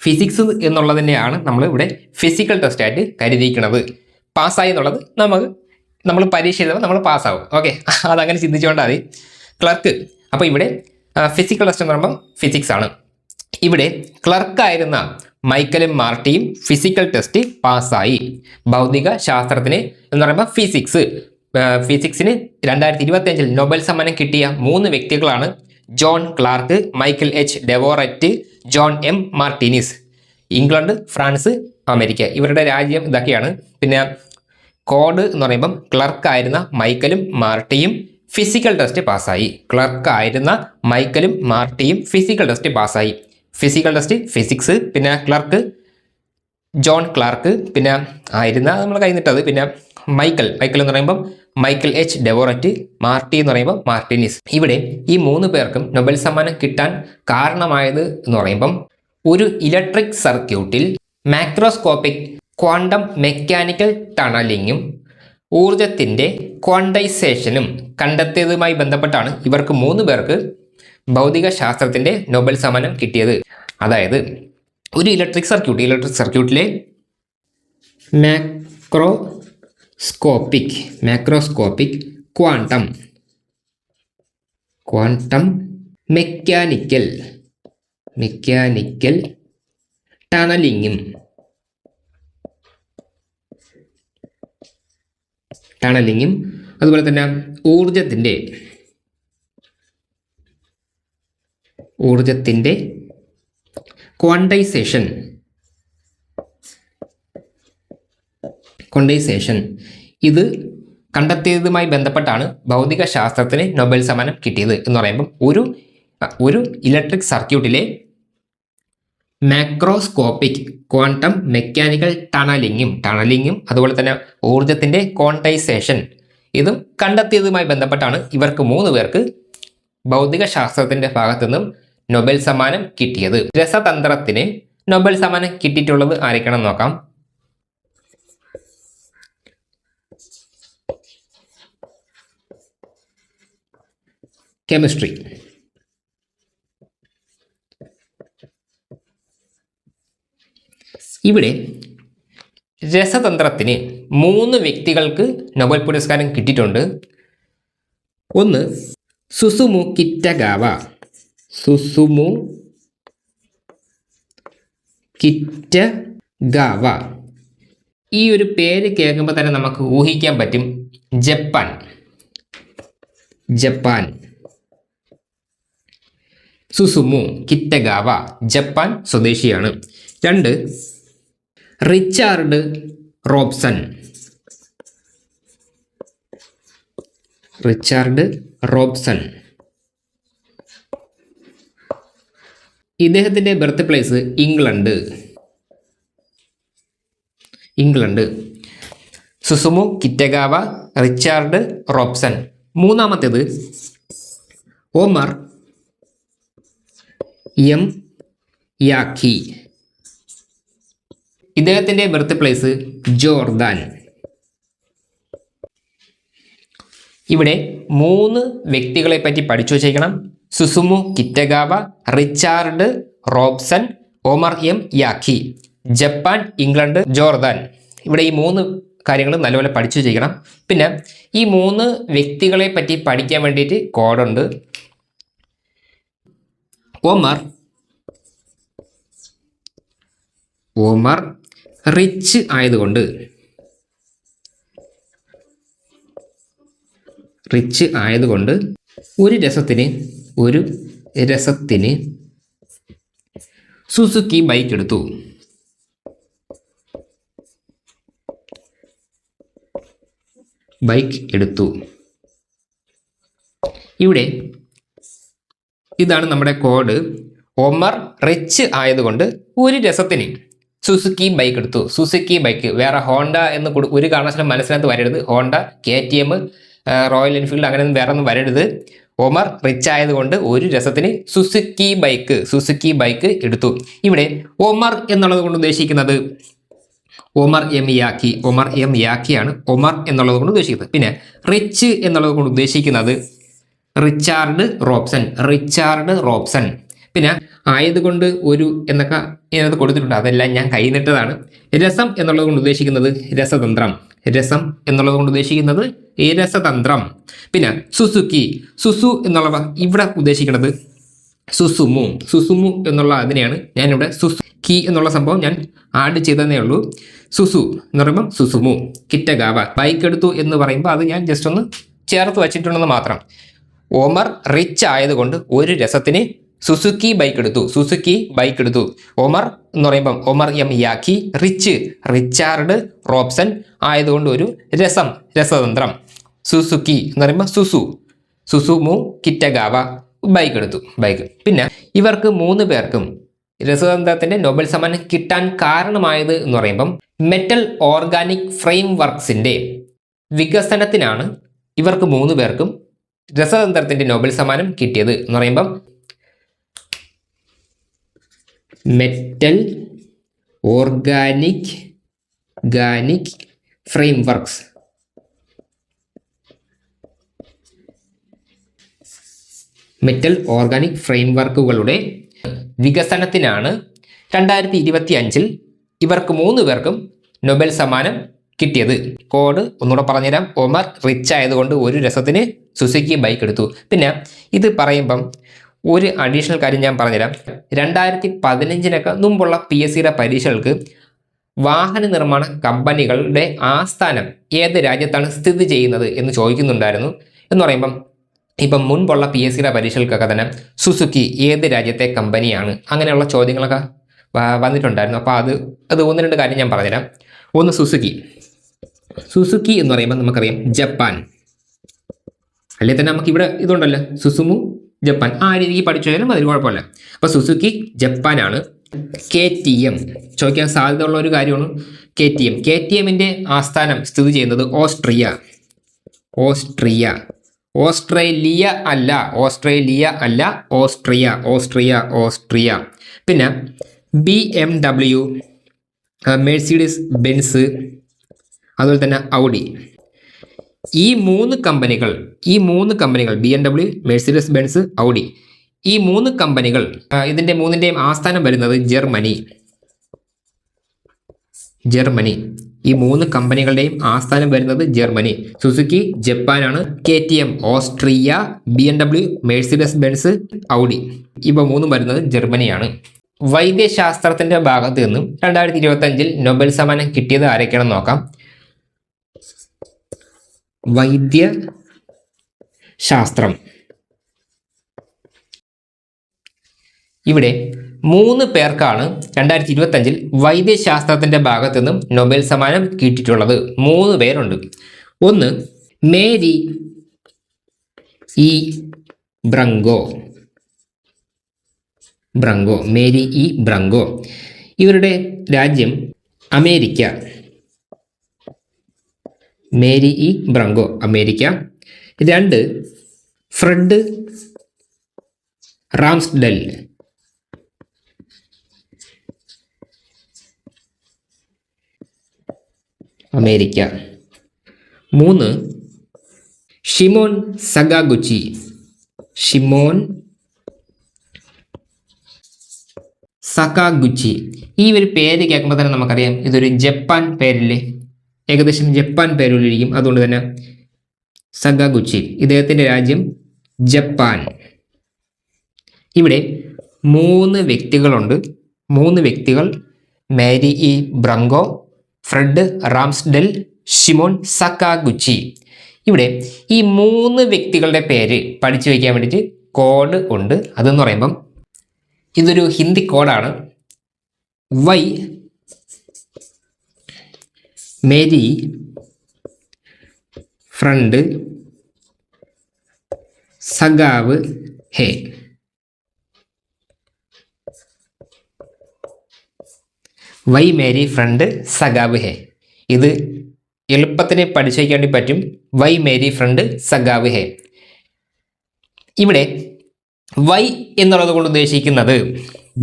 ഫിസിക്സ് എന്നുള്ളതിനെയാണ് നമ്മൾ ഇവിടെ ഫിസിക്കൽ ടെസ്റ്റ് ആയിട്ട് കരുതിയിരിക്കുന്നത്. പാസ്സായി എന്നുള്ളത് നമ്മൾ പരീക്ഷ എഴുതുമ്പോൾ നമ്മൾ പാസ്സാവും. ഓക്കെ, അതങ്ങനെ ചിന്തിച്ചുകൊണ്ടാൽ മതി. ക്ലർക്ക്, അപ്പോൾ ഇവിടെ ഫിസിക്കൽ ടെസ്റ്റ് എന്ന് പറയുമ്പോൾ ഫിസിക്സ് ആണ്. ഇവിടെ ക്ലർക്കായിരുന്ന മൈക്കലും മാർട്ടിയും ഫിസിക്കൽ ടെസ്റ്റ് പാസ്സായി. ഭൗതിക ശാസ്ത്രത്തിന് എന്ന് പറയുമ്പോൾ ഫിസിക്സിന് 2025 നൊബേൽ സമ്മാനം കിട്ടിയ 3 വ്യക്തികളാണ് John Clarke, Michael H Devoret, John M Martinis. England, France, America, ഇവരുടെ രാജ്യം ഇതൊക്കെയാണ്. പിന്നെ കോഡ് എന്ന് പറയുമ്പം ക്ലർക്കായിരുന്ന മൈക്കലും മാർട്ടിയും ഫിസിക്കൽ ടെസ്റ്റ് പാസ്സായി. Physical test physics. പിന്നെ ക്ലർക്ക് ജോൺ ക്ലാർക്ക്. പിന്നെ ആയിരുന്ന നമ്മൾ കൈനിട്ടത്. പിന്നെ മൈക്കൽ എന്ന് പറയുമ്പം മൈക്കിൾ എച്ച് ഡെവോററ്റ്, മാർട്ടി എന്ന് പറയുമ്പോൾ മാർട്ടിനിസ്. ഇവിടെ ഈ 3 പേർക്കും നൊബേൽ സമ്മാനം കിട്ടാൻ കാരണമായത് എന്ന് പറയുമ്പം ഒരു ഇലക്ട്രിക് സർക്യൂട്ടിൽ മാക്രോസ്കോപ്പിക് ക്വാണ്ടം മെക്കാനിക്കൽ ടണലിങ്ങും ഊർജത്തിൻ്റെ ക്വാണ്ടൈസേഷനും കണ്ടെത്തിയതുമായി ബന്ധപ്പെട്ടാണ് ഇവർക്ക് 3 പേർക്ക് ഭൗതിക ശാസ്ത്രത്തിൻ്റെ നൊബേൽ സമ്മാനം കിട്ടിയത്. അതായത് ഒരു ഇലക്ട്രിക് സർക്യൂട്ടിലെ മാക്രോസ്കോപ്പിക് ക്വാണ്ടം മെക്കാനിക്കൽ ടണലിങ്ങും അതുപോലെ തന്നെ ഊർജത്തിൻ്റെ ക്വാണ്ടൈസേഷൻ ഇത് കണ്ടെത്തിയതുമായി ബന്ധപ്പെട്ടാണ് ഭൗതിക ശാസ്ത്രത്തിന് നൊബേൽ സമ്മാനം കിട്ടിയത് എന്ന് പറയുമ്പം ഒരു ഇലക്ട്രിക് സർക്യൂട്ടിലെ മാക്രോസ്കോപ്പിക് ക്വാണ്ടം മെക്കാനിക്കൽ ടണലിങ്ങും അതുപോലെ തന്നെ ഊർജത്തിൻ്റെ ക്വാണ്ടൈസേഷൻ ഇതും കണ്ടെത്തിയതുമായി ബന്ധപ്പെട്ടാണ് ഇവർക്ക് 3 പേർക്ക് ഭൗതിക ശാസ്ത്രത്തിൻ്റെ ഭാഗത്തു നിന്നും നൊബേൽ സമ്മാനം കിട്ടിയത്. രസതന്ത്രത്തിന് നൊബേൽ സമ്മാനം കിട്ടിയിട്ടുള്ളത് ആയിരിക്കണം നോക്കാം. കെമിസ്ട്രി. ഇവിടെ രസതന്ത്രത്തിന് 3 വ്യക്തികൾക്ക് നൊബേൽ പുരസ്കാരം കിട്ടിയിട്ടുണ്ട്. ഒന്ന് സുസുമു കിറ്റഗാവ. സുസുമു കിറ്റഗാവ. ഈ ഒരു പേര് കേൾക്കുമ്പോൾ തന്നെ നമുക്ക് ഊഹിക്കാൻ പറ്റും Japan. Japan. Susumu Kitagawa Japan സ്വദേശിയാണ്. 2 റിച്ചാർഡ് റോബ്സൺ. Richard Robson. ഇദ്ദേഹത്തിൻ്റെ birth place England. England. Susumu Kitagawa, Richard Robson. 3-മത്തേത് ഒമർ എം യാക്കി. ഇദ്ദേഹത്തിൻ്റെ ബർത്ത് പ്ലേസ് ജോർദാൻ. ഇവിടെ 3 വ്യക്തികളെ പറ്റി പഠിച്ചു വച്ചേക്കണം. Susumu Kitagawa, Richard Robson, Omar M Yaghi. Japan, England, Jordan. ഇവിടെ ഈ 3 കാര്യങ്ങൾ നല്ലപോലെ പഠിച്ചു വച്ചേക്കണം. പിന്നെ ഈ 3 വ്യക്തികളെ പറ്റി പഠിക്കാൻ വേണ്ടിയിട്ട് കോഡുണ്ട്. ഒമർ റിച്ച് ആയതുകൊണ്ട് ഒരു രസത്തിന് സുസുക്കി ബൈക്ക് എടുത്തു. ഇവിടെ ഇതാണ് നമ്മുടെ കോഡ്. ഒമർ റിച്ച് ആയതുകൊണ്ട് ഒരു രസത്തിന് സുസുക്കി ബൈക്ക് എടുത്തു. സുസുക്കി ബൈക്ക്, വേറെ ഹോണ്ട എന്ന് ഒരു കാരണവശാലും മനസ്സിനകത്ത് വരരുത്. ഹോണ്ട, KTM, റോയൽ എൻഫീൽഡ് അങ്ങനെയൊന്നും വേറെ ഒന്നും വരരുത്. ഒമർ റിച്ച് ആയതുകൊണ്ട് ഒരു രസത്തിന് സുസുക്കി ബൈക്ക് എടുത്തു. ഇവിടെ ഒമർ എന്നുള്ളത് കൊണ്ട് ഉദ്ദേശിക്കുന്നത് ഒമർ എം യാക്കിയാണ് ഒമർ എന്നുള്ളത് കൊണ്ട് ഉദ്ദേശിക്കുന്നത്. പിന്നെ റിച്ച് എന്നുള്ളത് കൊണ്ട് ഉദ്ദേശിക്കുന്നത് റിച്ചാർഡ് റോബ്സൺ. പിന്നെ ആയതുകൊണ്ട് ഒരു എന്നൊക്കെ ഇതിനകത്ത് കൊടുത്തിട്ടുണ്ട്, അതെല്ലാം ഞാൻ കൈനിട്ടതാണ്. രസം എന്നുള്ളത് കൊണ്ട് ഉദ്ദേശിക്കുന്നത് രസതന്ത്രം. പിന്നെ സുസു എന്നുള്ള ഇവിടെ ഉദ്ദേശിക്കുന്നത് സുസുമു എന്നുള്ള അതിനെയാണ് ഞാനിവിടെ സുസുക്കി എന്നുള്ള സംഭവം ഞാൻ ആഡ് ചെയ്തതേ ഉള്ളൂ. സുസു എന്ന് പറയുമ്പോൾ സുസുമു. കിറ്റഗാവ ബൈക്ക് എടുത്തു എന്ന് പറയുമ്പോൾ അത് ഞാൻ ജസ്റ്റ് ഒന്ന് ചേർത്ത് വച്ചിട്ടുണ്ടെന്ന് മാത്രം. ഒമർ റിച്ച് ആയതുകൊണ്ട് ഒരു രസത്തിന് സുസുക്കി ബൈക്ക് എടുത്തു. ഒമർ എന്ന് പറയുമ്പം ഒമർ എം യാക്കി. റിച്ചാർഡ് റോബ്സൺ ആയതുകൊണ്ട് ഒരു രസതന്ത്രം. സുസുക്കി എന്ന് പറയുമ്പോൾ സുസുമു കിറ്റഗാവ ബൈക്ക് എടുത്തു. പിന്നെ ഇവർക്ക് 3 പേർക്കും രസതന്ത്രത്തിന്റെ നൊബേൽ സമ്മാനം കിട്ടാൻ കാരണമായത് എന്ന് പറയുമ്പം മെറ്റൽ ഓർഗാനിക് ഫ്രെയിം വർക്സിന്റെ വികസനത്തിനാണ് ഇവർക്ക് 3 പേർക്കും രസതന്ത്രത്തിന്റെ നൊബേൽ സമ്മാനം കിട്ടിയത് എന്ന് പറയുമ്പം metal organic frameworks. Metal organic ഫ്രെയിം വർക്കുകളുടെ വികസനത്തിനാണ് 2025 ഇവർക്ക് 3 പേർക്കും നൊബേൽ സമ്മാനം കിട്ടിയത്. കോഡ് ഒന്നുകൂടെ പറഞ്ഞുതരാം. ഒമർ റിച്ച് ആയതുകൊണ്ട് ഒരു രസത്തിന് സുസുക്കി ബൈക്ക് എടുത്തു. പിന്നെ ഇത് പറയുമ്പം ഒരു അഡീഷണൽ കാര്യം ഞാൻ പറഞ്ഞുതരാം. 2015 മുമ്പുള്ള PSCയുടെ പരീക്ഷകൾക്ക് വാഹന നിർമ്മാണ കമ്പനികളുടെ ആസ്ഥാനം ഏത് രാജ്യത്താണ് സ്ഥിതി ചെയ്യുന്നത് എന്ന് ചോദിക്കുന്നുണ്ടായിരുന്നു. എന്ന് പറയുമ്പം ഇപ്പം മുൻപുള്ള PSCയുടെ പരീക്ഷകൾക്കൊക്കെ തന്നെ സുസുക്കി ഏത് രാജ്യത്തെ കമ്പനിയാണ്, അങ്ങനെയുള്ള ചോദ്യങ്ങളൊക്കെ വന്നിട്ടുണ്ടായിരുന്നു. അപ്പോൾ അത് 1-2 കാര്യം ഞാൻ പറഞ്ഞുതരാം. ഒന്ന് സുസുക്കി എന്ന് പറയുമ്പോൾ നമുക്കറിയാം ജപ്പാൻ. അല്ലെ തന്നെ നമുക്കിവിടെ ഇതുണ്ടല്ലോ സുസുമു ജപ്പാൻ. ആ രീതിക്ക് പഠിച്ചു കഴിഞ്ഞാലും അതിൽ കുഴപ്പമില്ല. അപ്പോൾ സുസുക്കി ജപ്പാനാണ്. KTM ചോദിക്കാൻ സാധ്യതയുള്ള ഒരു കാര്യമാണ്. KTMന്റെ ആസ്ഥാനം സ്ഥിതി ചെയ്യുന്നത് ഓസ്ട്രേലിയ അല്ല, ഓസ്ട്രിയ. പിന്നെ BMW, മെഴ്സിഡീസ് ബെൻസ്, അതുപോലെ തന്നെ ഔഡി. ഈ മൂന്ന് കമ്പനികൾ BMW, മെഴ്സിഡസ് ബെൻസ്, ഔഡി, ഈ മൂന്ന് കമ്പനികൾ ഇതിന്റെ മൂന്നിന്റെയും ആസ്ഥാനം വരുന്നത് ജർമ്മനി. ഈ മൂന്ന് കമ്പനികളുടെയും ആസ്ഥാനം വരുന്നത് ജർമ്മനി. സുസുക്കി ജപ്പാനാണ്, KTM Austria, BMW, Mercedes Benz, Audi ഇവ മൂന്നും വരുന്നത് ജർമ്മനിയാണ്. വൈദ്യശാസ്ത്രത്തിന്റെ ഭാഗത്ത് നിന്നും 2025 നൊബേൽ സമ്മാനം കിട്ടിയത് ആരൊക്കെയാണെന്ന് നോക്കാം. വൈദ്യശാസ്ത്രം, ഇവിടെ 3 പേർക്കാണ് 2025 വൈദ്യശാസ്ത്രത്തിന്റെ ഭാഗത്ത് നിന്നും നൊബേൽ സമ്മാനം കിട്ടിയിട്ടുള്ളത്. 3 പേരുണ്ട്. ഒന്ന് മേരി ഇ ബ്രങ്കോ, മേരി ഇ ബ്രങ്കോ. ഇവരുടെ രാജ്യം America. Mary E ബ്രങ്കോ, America. 2 Fred Ramsdell, America. 3 Shimon സകാഗുച്ചി, ഈ ഒരു പേര് കേൾക്കുമ്പോൾ തന്നെ നമുക്കറിയാം ഇതൊരു ജപ്പാൻ പേരില്ലേ, ഏകദേശം ജപ്പാൻ പേരിലിരിക്കും. അതുകൊണ്ട് തന്നെ സകാഗുച്ചി, ഇദ്ദേഹത്തിന്റെ രാജ്യം ജപ്പാൻ. ഇവിടെ 3 വ്യക്തികളുണ്ട്. 3 വ്യക്തികൾ Mary E ബ്രങ്കോ, Fred Ramsdell, Shimon സക്കാഗുച്ചി. ഇവിടെ ഈ 3 വ്യക്തികളുടെ പേര് പഠിച്ചു വയ്ക്കാൻ വേണ്ടിയിട്ട് കോഡ് ഉണ്ട്. അതെന്ന് പറയുമ്പം ഇതൊരു ഹിന്ദി കോഡാണ്. വൈ മേരി ഫ്രണ്ട് സഗാവ് ഹേ. വൈ മേരി ഫ്രണ്ട് സഗാവ് ഹേ. ഇത് എളുപ്പത്തിന് പഠിച്ചു വയ്ക്കാൻ വേണ്ടി പറ്റും. വൈ മേരി ഫ്രണ്ട് സഗാവ് ഹേ. ഇവിടെ വൈ എന്നുള്ളത് കൊണ്ട് ഉദ്ദേശിക്കുന്നത്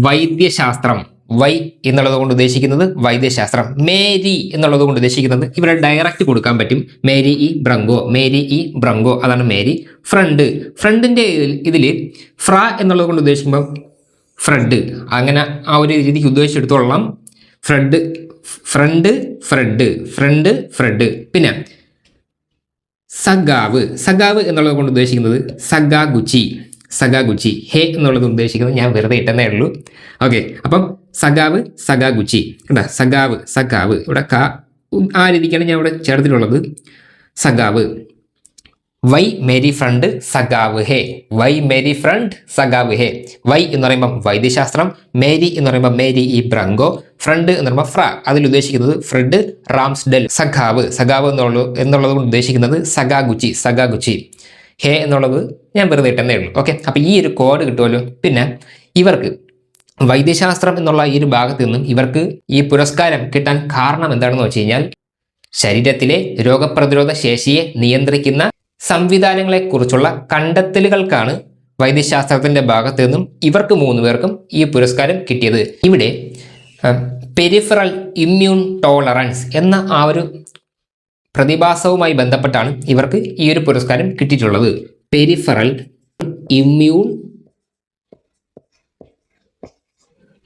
വൈദ്യശാസ്ത്രം. വൈ എന്നുള്ളത് കൊണ്ട് ഉദ്ദേശിക്കുന്നത് വൈദ്യശാസ്ത്രം. മേരി എന്നുള്ളത് കൊണ്ട് ഉദ്ദേശിക്കുന്നത് ഇവിടെ ഡയറക്റ്റ് കൊടുക്കാൻ പറ്റും. മേരി ഇ ബ്രങ്കോ, അതാണ് മേരി. ഫ്രണ്ടിന്റെ ഇതിൽ ഫ്ര എന്നുള്ളത് കൊണ്ട് ഉദ്ദേശിക്കുമ്പോൾ ഫ്രെഡ്, അങ്ങനെ ആ ഒരു രീതിക്ക് ഉദ്ദേശിച്ചെടുത്തോളാം. ഫ്രണ്ട്. പിന്നെ സഗാവ് എന്നുള്ളത് കൊണ്ട് ഉദ്ദേശിക്കുന്നത് സഗാഗുച്ചി. ഹേ എന്നുള്ളത് ഉദ്ദേശിക്കുന്നത് ഞാൻ വെറുതെ ഇട്ടെന്നേ ഉള്ളൂ. ഓക്കെ, അപ്പം സഗാഗുച്ചി കേട്ടോ. സഗാവ് ഇവിടെ ആ രീതിക്കാണ് ഞാൻ ഇവിടെ ചേർത്തിട്ടുള്ളത്. സഗാവ്. വൈ മേരി ഫ്രണ്ട് സഗാവ് ഹേ. വൈ എന്ന് പറയുമ്പോൾ വൈദ്യശാസ്ത്രം, മേരി എന്ന് പറയുമ്പോൾ മേരി ഇ ബ്രങ്കോ, ഫ്രണ്ട് എന്ന് പറയുമ്പോൾ ഫ്ര, അതിൽ ഉദ്ദേശിക്കുന്നത് ഫ്രെഡ് റാംസ്ഡെൽ. സഗാവ് എന്നുള്ളത് കൊണ്ട് ഉദ്ദേശിക്കുന്നത് സഗാഗുച്ചി. ഹേ എന്നുള്ളത് ഞാൻ വെറുതെ ഇട്ടെന്നേ ഉള്ളൂ. ഓക്കെ, അപ്പം ഈ ഒരു കോഡ് കിട്ടുമല്ലോ. പിന്നെ ഇവർക്ക് വൈദ്യശാസ്ത്രം എന്നുള്ള ഈ ഒരു ഭാഗത്ത് നിന്നും ഇവർക്ക് ഈ പുരസ്കാരം കിട്ടാൻ കാരണം എന്താണെന്ന് വെച്ച് കഴിഞ്ഞാൽ ശരീരത്തിലെ രോഗപ്രതിരോധ ശേഷിയെ നിയന്ത്രിക്കുന്ന സംവിധാനങ്ങളെക്കുറിച്ചുള്ള കണ്ടെത്തലുകൾക്കാണ് വൈദ്യശാസ്ത്രത്തിന്റെ ഭാഗത്ത് നിന്നും ഇവർക്ക് 3 പേർക്കും ഈ പുരസ്കാരം കിട്ടിയത്. ഇവിടെ പെരിഫറൽ ഇമ്മ്യൂൺ ടോളറൻസ് എന്ന ആ ഒരു പ്രതിഭാസവുമായി ബന്ധപ്പെട്ടാണ് ഇവർക്ക് ഈ ഒരു പുരസ്കാരം കിട്ടിയിട്ടുള്ളത്. Peripheral immune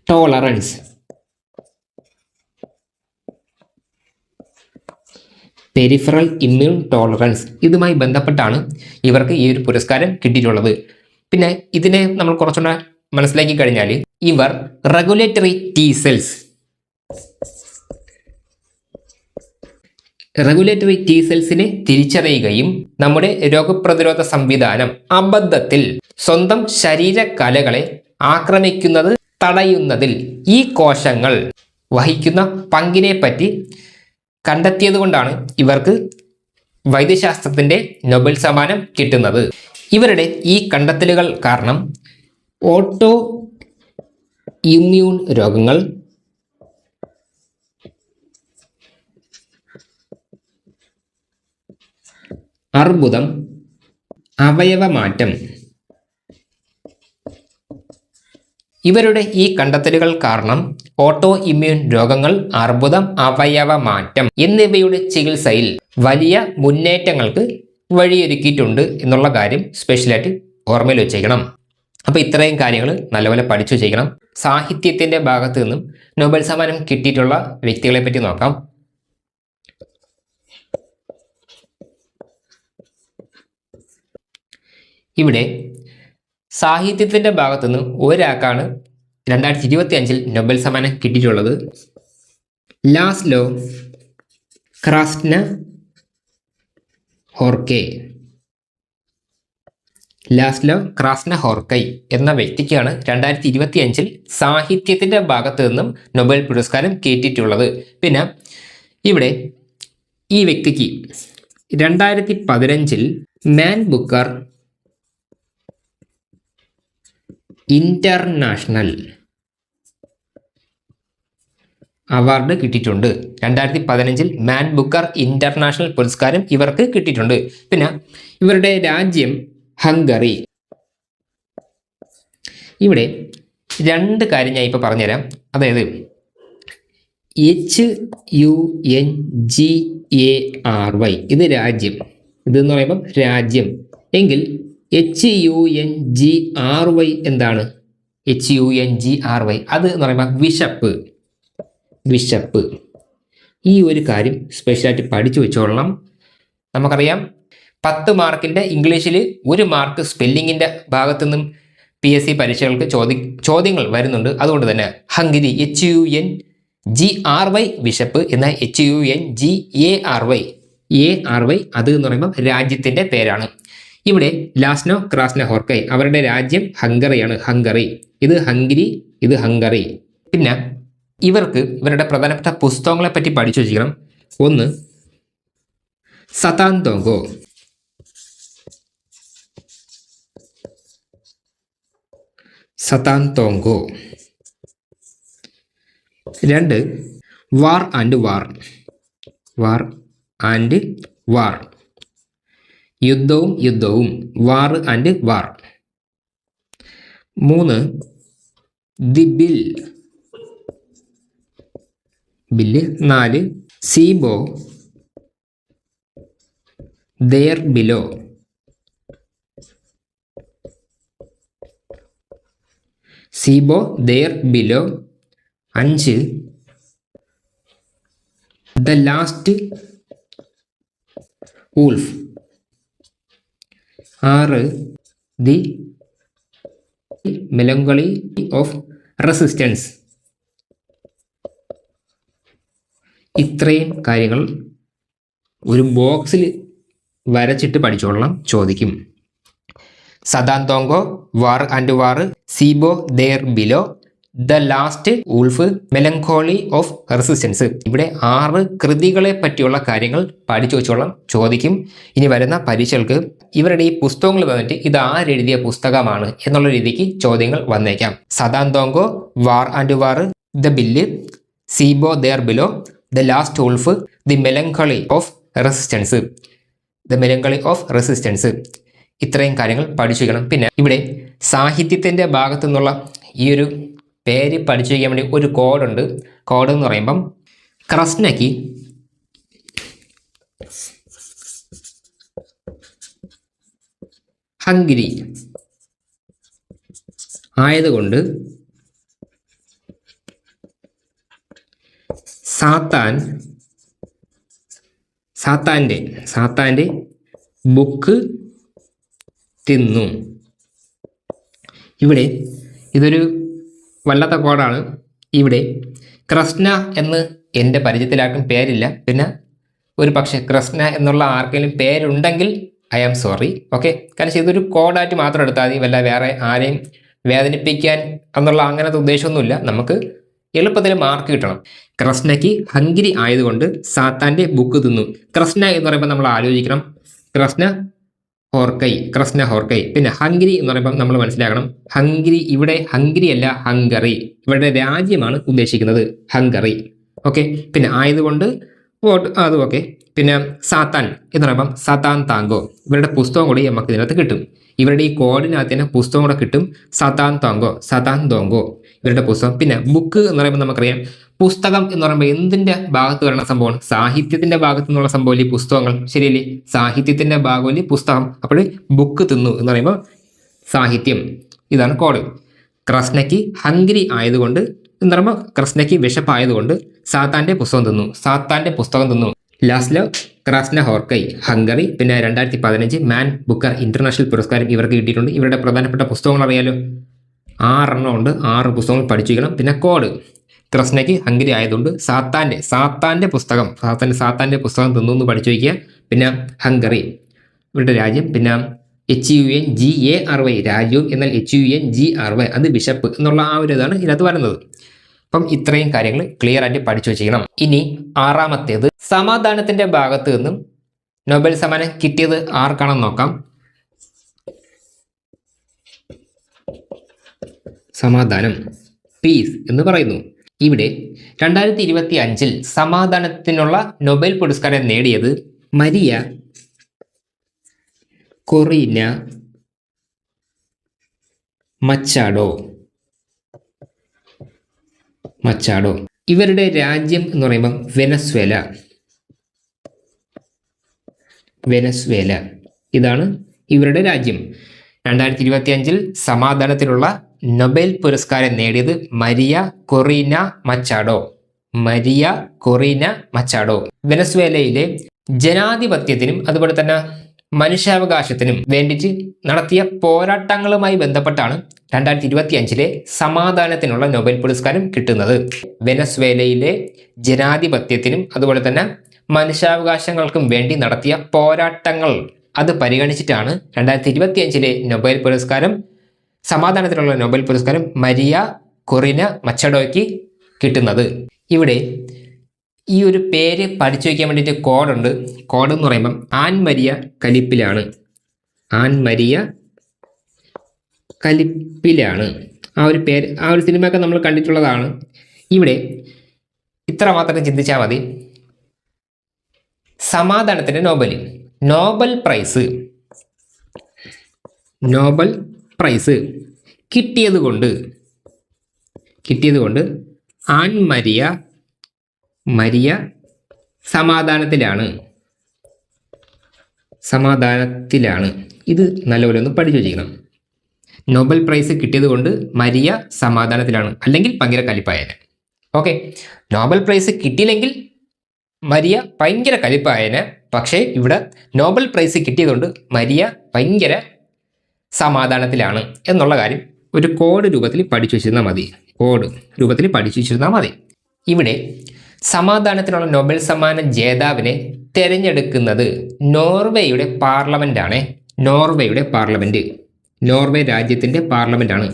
tolerance. ഇതുമായി ബന്ധപ്പെട്ടാണ് ഇവർക്ക് ഈ ഒരു പുരസ്കാരം കിട്ടിയിട്ടുള്ളത്. പിന്നെ ഇതിനെ നമ്മൾ കുറച്ചുകൂടെ മനസ്സിലാക്കി കഴിഞ്ഞാൽ ഇവർ റെഗുലേറ്ററി T സെൽസിനെ തിരിച്ചറിയുകയും നമ്മുടെ രോഗപ്രതിരോധ സംവിധാനം അബദ്ധത്തിൽ സ്വന്തം ശരീരകലകളെ ആക്രമിക്കുന്നത് തടയുന്നതിൽ ഈ കോശങ്ങൾ വഹിക്കുന്ന പങ്കിനെ പറ്റി കണ്ടെത്തിയത് കൊണ്ടാണ് ഇവർക്ക് വൈദ്യശാസ്ത്രത്തിന്റെ നൊബേൽ സമ്മാനം കിട്ടുന്നത്. ഇവരുടെ ഈ കണ്ടെത്തലുകൾ കാരണം ഓട്ടോ ഇമ്മ്യൂൺ രോഗങ്ങൾ, അർബുദം, അവയവമാറ്റം, ഇവരുടെ ഈ കണ്ടെത്തലുകൾ കാരണം ഓട്ടോ ഇമ്മ്യൂൺ രോഗങ്ങൾ, അർബുദം, അവയവ മാറ്റം എന്നിവയുടെ ചികിത്സയിൽ വലിയ മുന്നേറ്റങ്ങൾക്ക് വഴിയൊരുക്കിയിട്ടുണ്ട് എന്നുള്ള കാര്യം സ്പെഷ്യലായിട്ട് ഓർമ്മയിൽ വെച്ചേക്കണം. അപ്പോൾ ഇത്രയും കാര്യങ്ങൾ നല്ലപോലെ പഠിച്ചു വെച്ചേക്കണം. സാഹിത്യത്തിൻ്റെ ഭാഗത്തു നിന്നും നൊബേൽ സമ്മാനം കിട്ടിയിട്ടുള്ള വ്യക്തികളെ പറ്റി നോക്കാം. ഇവിടെ സാഹിത്യത്തിൻ്റെ ഭാഗത്തു നിന്ന് ഒരാൾക്കാണ് 2025 നൊബേൽ സമ്മാനം കിട്ടിയിട്ടുള്ളത്. ലാസ്ലോ ക്രാസ്നഹോർക്കൈ. ലാസ്ലോ ക്രാസ്നഹോർക്കൈ എന്ന വ്യക്തിക്കാണ് 2025 സാഹിത്യത്തിൻ്റെ ഭാഗത്തു നിന്നും നൊബേൽ പുരസ്കാരം കിട്ടിയിട്ടുള്ളത്. പിന്നെ ഇവിടെ ഈ വ്യക്തിക്ക് 2015 മാൻ ബുക്കർ ഇന്റർനാഷണൽ അവാർഡ് കിട്ടിയിട്ടുണ്ട്. 2015 മാൻ ബുക്കർ ഇന്റർനാഷണൽ പുരസ്കാരം ഇവർക്ക് കിട്ടിയിട്ടുണ്ട്. പിന്നെ ഇവരുടെ രാജ്യം ഹംഗറി. ഇവിടെ രണ്ട് കാര്യം ഞാൻ ഇപ്പോൾ പറഞ്ഞുതരാം. അതായത് HUNGARY ഇത് രാജ്യം, ഇതെന്ന് പറയുമ്പം രാജ്യം എങ്കിൽ HUNGRY എന്താണ്? HUNGRY അത് എന്ന് പറയുമ്പോൾ വിശപ്പ്. ഈ ഒരു കാര്യം സ്പെഷ്യലായിട്ട് പഠിച്ചു വെച്ചോളണം. നമുക്കറിയാം 10 മാർക്കിൻ്റെ ഇംഗ്ലീഷിൽ 1 മാർക്ക് സ്പെല്ലിങ്ങിൻ്റെ ഭാഗത്തു നിന്നും PSC പരീക്ഷകൾക്ക് ചോദ്യങ്ങൾ വരുന്നുണ്ട്. അതുകൊണ്ട് തന്നെ ഹംഗരി HUNGRY വിശപ്പ് എന്നാൽ HUNGARY അത് എന്ന് പറയുമ്പോൾ രാജ്യത്തിൻ്റെ പേരാണ്. ഇവിടെ ലാസ്ലോ ക്രാസ്നഹോർക്കൈ അവരുടെ രാജ്യം ഹംഗറിയാണ്. ഇത് ഹംഗറി. പിന്നെ ഇവരുടെ പ്രധാനപ്പെട്ട പുസ്തകങ്ങളെ പറ്റി പഠിച്ചു വെച്ചിരിക്കണം. ഒന്ന് സതാന്തോങ്കോ. രണ്ട് വാർ ആൻഡ് വാർ. യുദ്ധവും war and war. 3 the bill. 4 Seiobo there below. 5 the last wolf. 6 the melancholy of resistance. ഇത്രയും കാര്യങ്ങൾ ഒരു ബോക്സിൽ വരച്ചിട്ട് പഠിച്ചോളണം, ചോദിക്കും. Satantango, war and war, Seiobo there below, the last wolf, melancholy of resistance. ഇവിടെ 6 കൃതികളെ പറ്റിയുള്ള കാര്യങ്ങൾ പഠിച്ചു വെച്ചോളാം, ചോദിക്കും. ഇനി വരുന്ന പരീക്ഷകൾക്ക് ഇവരുടെ ഈ പുസ്തകങ്ങൾ തന്നിട്ട് ഇത് ആരെഴുതിയ പുസ്തകമാണ് എന്നുള്ള രീതിക്ക് ചോദ്യങ്ങൾ വന്നേക്കാം. Satantango, war and war, the bill, Seiobo there below, the last wolf, the melancholy of resistance. ഇത്രയും കാര്യങ്ങൾ പഠിച്ചു വയ്ക്കണം. പിന്നെ ഇവിടെ സാഹിത്യത്തിൻ്റെ ഭാഗത്തു നിന്നുള്ള ഈ ഒരു പേര് പഠിച്ചു വയ്ക്കാൻ വേണ്ടി ഒരു കോഡുണ്ട്. കോഡ് എന്ന് പറയുമ്പം ക്രസ്നയ്ക്ക് ഹംഗരി ആയതുകൊണ്ട് സാത്താൻ്റെ ബുക്ക് തിന്നു. ഇവിടെ ഇതൊരു വല്ലാത്ത കോഡാണ്. ഇവിടെ ക്രസ്ന എന്ന് എൻ്റെ പരിചയത്തിലാർക്കും പേരില്ല. പിന്നെ ഒരു പക്ഷേ ക്രസ്ന എന്നുള്ള ആർക്കെങ്കിലും പേരുണ്ടെങ്കിൽ ഐ ആം സോറി. ഓക്കെ, കാരണം ഇതൊരു കോഡായിട്ട് മാത്രം എടുത്താൽ മതി. വേറെ ആരെയും വേദനിപ്പിക്കാൻ എന്നുള്ള അങ്ങനത്തെ ഉദ്ദേശമൊന്നുമില്ല. നമുക്ക് എളുപ്പത്തിൽ മാർക്ക് കിട്ടണം. ക്രസ്നയ്ക്ക് ഹംഗരി ആയതുകൊണ്ട് സാത്താൻ്റെ ബുക്ക് തിന്നു. ക്രസ്ന എന്ന് പറയുമ്പോൾ നമ്മൾ ആലോചിക്കണം ക്രസ്ന ഹോർക്കൈ. പിന്നെ ഹംഗരി എന്ന് പറയുമ്പോൾ നമ്മൾ മനസ്സിലാക്കണം ഹംഗരി ഇവിടെ ഹംഗരി അല്ല ഹംഗറി. ഇവരുടെ രാജ്യമാണ് ഉദ്ദേശിക്കുന്നത് ഹംഗറി. ഓക്കെ, പിന്നെ ആയതുകൊണ്ട് അതും ഓക്കെ. പിന്നെ സാത്താൻ എന്ന് പറയുമ്പം സതാന്താങ്കോ. ഇവരുടെ പുസ്തകം കൂടി നമുക്ക് ഇതിനകത്ത് കിട്ടും. ഇവരുടെ ഈ കോഡിനകത്ത് തന്നെ പുസ്തകം കൂടെ കിട്ടും. സതാൻ തോങ്കോ ഇവരുടെ പുസ്തകം. പിന്നെ ബുക്ക് എന്ന് പറയുമ്പോൾ നമുക്കറിയാം, പുസ്തകം എന്ന് പറയുമ്പോൾ എന്തിന്റെ ഭാഗത്ത് വരുന്ന സംഭവമാണ്? സാഹിത്യത്തിന്റെ ഭാഗത്തു നിന്നുള്ള സംഭവം ഈ പുസ്തകങ്ങൾ, ശരിയല്ലേ? സാഹിത്യത്തിന്റെ ഭാഗമല്ലേ പുസ്തകം. അപ്പോൾ ബുക്ക് തിന്നു എന്ന് പറയുമ്പോൾ സാഹിത്യം. ഇതാണ് കോഡ്. ക്രസ്നയ്ക്ക് ഹംഗരി ആയതുകൊണ്ട് എന്ന് പറയുമ്പോൾ ക്രസ്നയ്ക്ക് വിശപ്പായതുകൊണ്ട് സാത്താന്റെ പുസ്തകം തിന്നു. Laszlo Krasznahorkai Hungary. പിന്നെ 2015 മാൻ ബുക്കർ ഇന്റർനാഷണൽ പുരസ്കാരം ഇവർക്ക് കിട്ടിയിട്ടുണ്ട്. ഇവരുടെ പ്രധാനപ്പെട്ട പുസ്തകങ്ങൾ അറിയാലോ, 6 എണ്ണം ഉണ്ട്. 6 പുസ്തകങ്ങൾ പഠിച്ചു വയ്ക്കണം. പിന്നെ കോഡ് ക്രസ്നയ്ക്ക് ഹംഗരി ആയതുകൊണ്ട് സാത്താന്റെ പുസ്തകം തിന്നു എന്ന് പഠിച്ചു വയ്ക്കുക. പിന്നെ ഹംഗറി ഇവരുടെ രാജ്യം. പിന്നെ HUNGARY രാജ്യവും, എന്നാൽ HUNGRY അത് വിശപ്പ് എന്നുള്ള ആ ഒരു ഇതാണ് ഇതിനകത്ത് വരുന്നത്. അപ്പം ഇത്രയും കാര്യങ്ങൾ ക്ലിയർ ആയിട്ട് പഠിച്ചു വെച്ചിരിക്കണം. ഇനി 6ാമത്തേത്, സമാധാനത്തിന്റെ ഭാഗത്ത് നിന്നും നൊബേൽ സമ്മാനം കിട്ടിയത് ആർക്കാണെന്ന് നോക്കാം. സമാധാനം, പീസ് എന്ന് പറയുന്നു. ഇവിടെ 2025 സമാധാനത്തിനുള്ള നൊബേൽ പുരസ്കാരം നേടിയത് മരിയ കൊറീന മച്ചാഡോ. ഇവരുടെ രാജ്യം എന്ന് പറയുമ്പോൾ വെനസ്വേല. ഇതാണ് ഇവരുടെ രാജ്യം. 2025 സമാധാനത്തിനുള്ള നൊബേൽ പുരസ്കാരം നേടിയത് മരിയ കൊറീന മച്ചാഡോ. വെനസ്വേലയിലെ ജനാധിപത്യത്തിനും അതുപോലെ തന്നെ മനുഷ്യാവകാശത്തിനും വേണ്ടിയിട്ട് നടത്തിയ പോരാട്ടങ്ങളുമായി ബന്ധപ്പെട്ടാണ് 2025 സമാധാനത്തിനുള്ള നൊബേൽ പുരസ്കാരം കിട്ടുന്നത്. വെനസ്വേലയിലെ ജനാധിപത്യത്തിനും അതുപോലെ തന്നെ മനുഷ്യാവകാശങ്ങൾക്കും വേണ്ടി നടത്തിയ പോരാട്ടങ്ങൾ അത് പരിഗണിച്ചിട്ടാണ് 2025 നൊബേൽ പുരസ്കാരം, സമാധാനത്തിനുള്ള നൊബേൽ പുരസ്കാരം മരിയ കൊറീന മച്ചാഡോയ്ക്ക് കിട്ടുന്നത്. ഇവിടെ ഈ ഒരു പേര് പഠിച്ചു വയ്ക്കാൻ വേണ്ടിയിട്ട് കോഡുണ്ട്. കോഡ് എന്ന് പറയുമ്പം ആൻ മരിയ കലിപ്പിലാണ് ആ ഒരു പേര്. ആ ഒരു സിനിമയൊക്കെ നമ്മൾ കണ്ടിട്ടുള്ളതാണ്. ഇവിടെ ഇത്ര മാത്രം ചിന്തിച്ചാൽ മതി. സമാധാനത്തിൻ്റെ നോബൽ പ്രൈസ് കിട്ടിയത് കൊണ്ട് ആൻ മരിയ സമാധാനത്തിലാണ്. ഇത് നല്ലപോലെ ഒന്ന് പഠിച്ചു വെച്ചിരിക്കണം. നൊബേൽ പ്രൈസ് കിട്ടിയത് കൊണ്ട് മരിയ സമാധാനത്തിലാണ്, അല്ലെങ്കിൽ ഭയങ്കര കലിപ്പായനെ. ഓക്കെ, നോബൽ പ്രൈസ് കിട്ടിയില്ലെങ്കിൽ മരിയ ഭയങ്കര കലിപ്പായനെ. പക്ഷേ ഇവിടെ നോബൽ പ്രൈസ് കിട്ടിയതുകൊണ്ട് മരിയ ഭയങ്കര സമാധാനത്തിലാണ് എന്നുള്ള കാര്യം ഒരു കോഡ് രൂപത്തിൽ പഠിച്ചു വെച്ചിരുന്നാൽ മതി. ഇവിടെ സമാധാനത്തിനുള്ള നൊബേൽ സമ്മാന ജേതാവിനെ തിരഞ്ഞെടുക്കുന്നത് നോർവേയുടെ പാർലമെന്റാണ്. നോർവേ രാജ്യത്തിൻ്റെ പാർലമെന്റാണ്.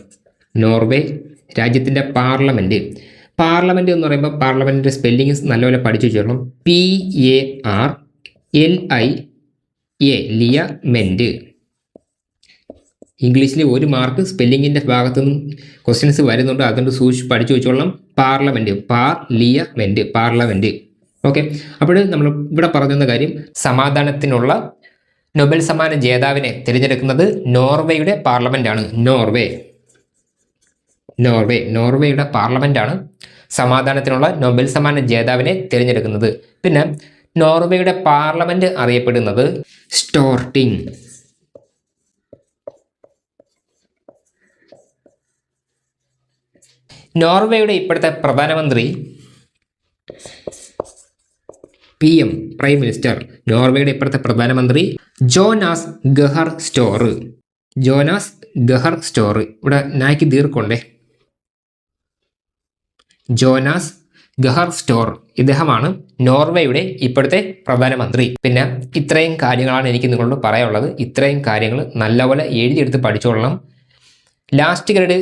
പാർലമെന്റ് എന്ന് പറയുമ്പോൾ പാർലമെന്റിന്റെ സ്പെല്ലിംഗ് നല്ലപോലെ പഠിച്ചു വെച്ചോളണം. PARLIA ഇംഗ്ലീഷിൽ 1 മാർക്ക് സ്പെല്ലിങ്ങിൻ്റെ ഭാഗത്തുനിന്നും ക്വസ്റ്റ്യൻസ് വരുന്നുണ്ട്. അതുകൊണ്ട് സൂക്ഷിച്ച് പഠിച്ചു വെച്ചോളണം. പാർലമെന്റ്. ഓക്കെ, അപ്പോൾ നമ്മൾ ഇവിടെ പറയുന്ന കാര്യം, സമാധാനത്തിനുള്ള നൊബേൽ സമ്മാന ജേതാവിനെ തിരഞ്ഞെടുക്കുന്നത് നോർവേയുടെ പാർലമെന്റാണ്. നോർവേയുടെ പാർലമെന്റാണ് സമാധാനത്തിനുള്ള നൊബേൽ സമ്മാന ജേതാവിനെ തിരഞ്ഞെടുക്കുന്നത്. പിന്നെ നോർവേയുടെ പാർലമെന്റ് അറിയപ്പെടുന്നത് സ്റ്റോർട്ടിംഗ്. നോർവേയുടെ ഇപ്പോഴത്തെ പ്രധാനമന്ത്രി PM പ്രൈം മിനിസ്റ്റർ. നോർവേയുടെ ഇപ്പോഴത്തെ പ്രധാനമന്ത്രി ജോനാസ് ഗഹർ സ്റ്റോർ. ഇവിടെ നായ്ക്ക് ദീർഘമുണ്ടേ. ജോനാസ് ഗഹർ സ്റ്റോർ, ഇദ്ദേഹമാണ് നോർവേയുടെ ഇപ്പോഴത്തെ പ്രധാനമന്ത്രി. പിന്നെ ഇത്രയും കാര്യങ്ങളാണ് എനിക്ക് നിങ്ങളോട് പറയാനുള്ളത്. ഇത്രയും കാര്യങ്ങൾ നല്ലപോലെ എഴുതിയെടുത്ത് പഠിച്ചോളണം. ലാസ്റ്റ് ഗ്രേഡ്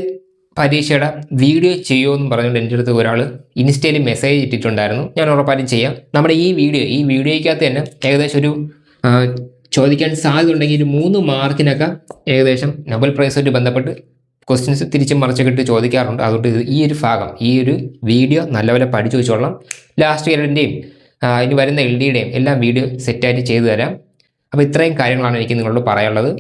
പരീക്ഷയുടെ വീഡിയോ ചെയ്യുമെന്ന് പറഞ്ഞുകൊണ്ട് എൻ്റെ അടുത്ത് ഒരാൾ ഇൻസ്റ്റയിൽ മെസ്സേജ് ഇട്ടിട്ടുണ്ടായിരുന്നു. ഞാൻ ഉറപ്പായിട്ടും ചെയ്യാം. നമ്മുടെ ഈ വീഡിയോയ്ക്കകത്ത് തന്നെ ഏകദേശം ഒരു ചോദിക്കാൻ സാധ്യത ഉണ്ടെങ്കിൽ ഒരു 3 മാർക്കിനൊക്കെ ഏകദേശം നൊബേൽ പ്രൈസുമായിട്ട് ബന്ധപ്പെട്ട് ക്വസ്റ്റ്യൻസ് തിരിച്ചും മറിച്ചൊക്കെ ഇട്ട് ചോദിക്കാറുണ്ട്. അതുകൊണ്ട് ഈ ഒരു വീഡിയോ നല്ലപോലെ പഠിച്ചു വെച്ചോളാം. ലാസ്റ്റ് ഗ്രേഡിൻ്റെയും ഇനി വരുന്ന LDയുടെയും എല്ലാം വീഡിയോ സെറ്റായിട്ട് ചെയ്തു തരാം. അപ്പോൾ ഇത്രയും കാര്യങ്ങളാണ് എനിക്ക് നിങ്ങളോട് പറയാനുള്ളത്.